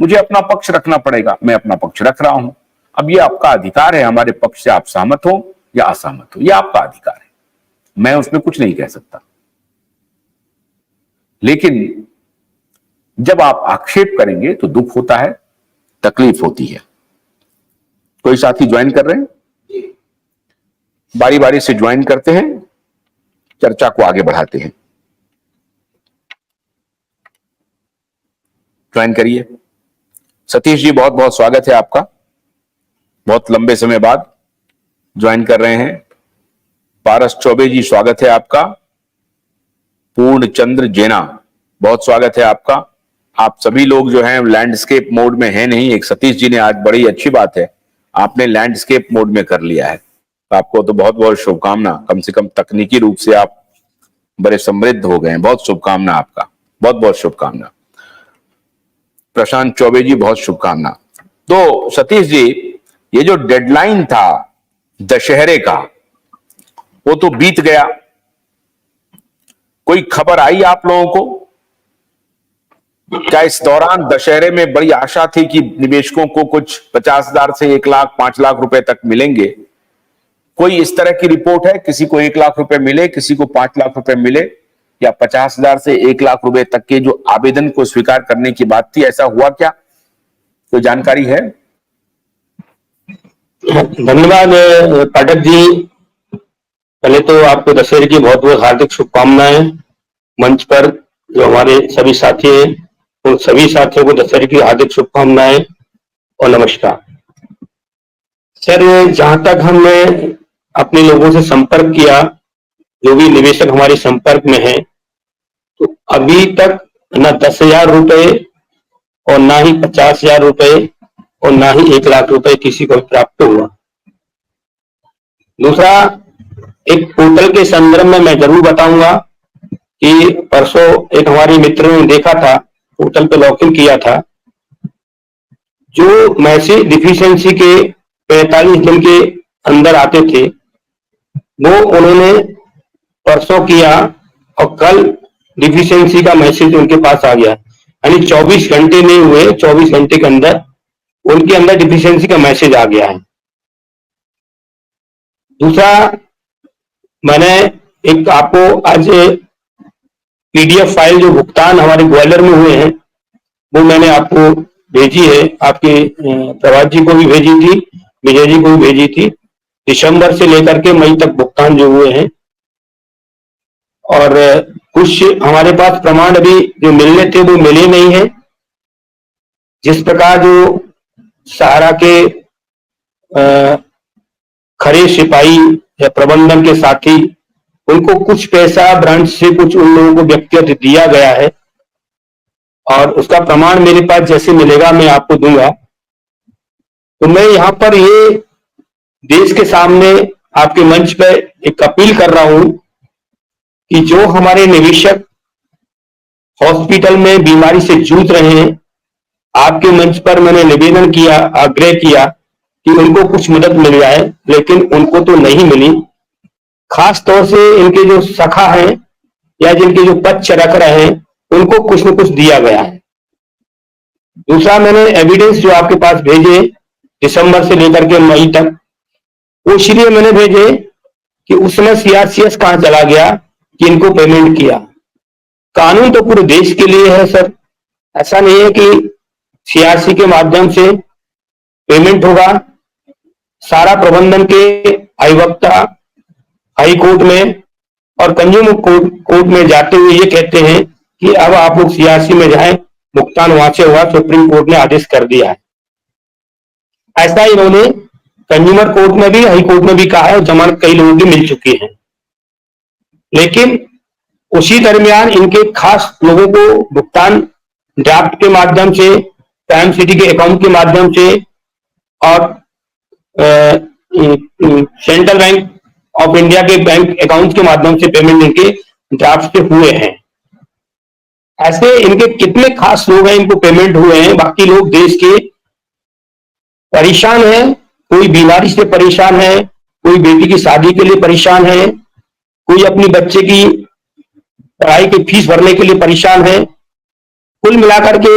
मुझे अपना पक्ष रखना पड़ेगा, मैं अपना पक्ष रख रहा हूं। अब ये आपका अधिकार है, हमारे पक्ष से आप सहमत हो या असहमत हो, ये आपका अधिकार है, मैं उसमें कुछ नहीं कह सकता। लेकिन जब आप आक्षेप करेंगे तो दुख होता है, तकलीफ होती है। कोई साथी ज्वाइन कर रहे हैं? बारी बारी से ज्वाइन करते हैं, चर्चा को आगे बढ़ाते हैं। ज्वाइन करिए। सतीश जी, बहुत बहुत स्वागत है आपका, बहुत लंबे समय बाद ज्वाइन कर रहे हैं। पारस चौबे जी, स्वागत है आपका। पूर्णचंद्र जेना, बहुत स्वागत है आपका। आप सभी लोग जो हैं लैंडस्केप मोड में हैं नहीं, एक सतीश जी ने आज, बड़ी अच्छी बात है, आपने लैंडस्केप मोड में कर लिया है, तो आपको तो बहुत बहुत शुभकामना। कम से कम तकनीकी रूप से आप बड़े समृद्ध हो गए हैं, बहुत शुभकामना आपका, बहुत बहुत शुभकामना। प्रशांत चौबे जी, बहुत शुभकामना। तो सतीश जी, ये जो डेडलाइन था दशहरे का, वो तो बीत गया। कोई खबर आई आप लोगों को? क्या इस दौरान दशहरे में बड़ी आशा थी कि निवेशकों को कुछ 50,000 से 1 लाख 5 लाख रुपए तक मिलेंगे? कोई इस तरह की रिपोर्ट है? किसी को 1 लाख रुपए मिले, किसी को 5 लाख रुपए मिले, या 50,000 से 1 लाख रुपए तक के जो आवेदन को स्वीकार करने की बात थी, ऐसा हुआ क्या? कोई जानकारी है? धन्यवाद पाठक जी। पहले तो आपको दशहरे की बहुत बहुत हार्दिक शुभकामनाएं। मंच पर जो हमारे सभी साथी हैं, उन सभी साथियों को दशहरे की हार्दिक शुभकामनाएं और नमस्कार। सर, जहां तक हमने अपने लोगों से संपर्क किया, जो भी निवेशक हमारे संपर्क में हैं, तो अभी तक ना 10,000 रुपए और ना ही 50,000 रुपए और ना ही 1 लाख रुपए किसी को प्राप्त हुआ। दूसरा, एक पोर्टल के संदर्भ में मैं जरूर बताऊंगा कि परसों एक हमारे मित्र ने देखा था, पोर्टल पे लॉगिन किया था, जो मैसेज डिफिशिएंसी के 45 दिन के अंदर आते थे, वो उन्होंने परसों किया और कल डिफिशिएंसी का मैसेज उनके पास आ गया। यानी 24 घंटे नहीं हुए, 24 घंटे के अंदर उनके अंदर डिफिशिएंसी का मैसेज आ गया है। दूसरा, मैंने एक आपको आज पीडीएफ फाइल जो भुगतान हमारे ग्वालियर में हुए हैं, वो मैंने आपको भेजी है। आपके प्रभात जी को भी भेजी थी, विजय जी को भी भेजी थी। दिसंबर से लेकर के मई तक भुगतान जो हुए हैं, और कुछ हमारे पास प्रमाण अभी जो मिलने थे वो मिले नहीं है। जिस प्रकार जो सहारा के खरे सिपाही या प्रबंधन के साथी, उनको कुछ पैसा ब्रांच से कुछ उन लोगों को व्यक्तिगत दिया गया है, और उसका प्रमाण मेरे पास जैसे मिलेगा मैं आपको दूंगा। तो मैं यहाँ पर ये देश के सामने आपके मंच पर एक अपील कर रहा हूं कि जो हमारे निवेशक हॉस्पिटल में बीमारी से जूझ रहे हैं, आपके मंच पर मैंने निवेदन किया, आग्रह किया कि उनको कुछ मदद मिल जाए, लेकिन उनको तो नहीं मिली। खास तौर से इनके जो सखा हैं या जिनके जो पक्ष रख रहे हैं, उनको कुछ न कुछ दिया गया है। दूसरा, मैंने एविडेंस जो आपके पास भेजे दिसंबर से लेकर के मई तक, वो इसलिए मैंने भेजे कि उसमें सीआरसीएस कहां चला गया कि इनको पेमेंट किया। कानून तो पूरे देश के लिए है सर, ऐसा नहीं है कि सीआरसी के माध्यम से पेमेंट होगा। सारा प्रबंधन के अधिवक्ता हाई कोर्ट में और कंज्यूमर कोर्ट में जाते हुए ये कहते हैं कि अब आप लोग सीआरसी में जाएं, भुगतान वहां से हुआ, सुप्रीम कोर्ट ने आदेश कर दिया है। ऐसा इन्होंने कंज्यूमर कोर्ट में भी, हाई कोर्ट में भी कहा है, और जमानत कई लोगों की मिल चुकी है। लेकिन उसी दरमियान इनके खास लोगों को भुगतान ड्राफ्ट के माध्यम से, प्राइम सिटी के अकाउंट के माध्यम से और सेंट्रल बैंक ऑफ इंडिया के बैंक अकाउंट के माध्यम से पेमेंट इनके ड्राफ्ट से हुए हैं। ऐसे इनके कितने खास लोग हैं, इनको पेमेंट हुए हैं। बाकी लोग देश के परेशान हैं, कोई बीमारी से परेशान है, कोई बेटी की शादी के लिए परेशान है, कोई अपनी बच्चे की पढ़ाई की फीस भरने के लिए परेशान है। कुल मिलाकर के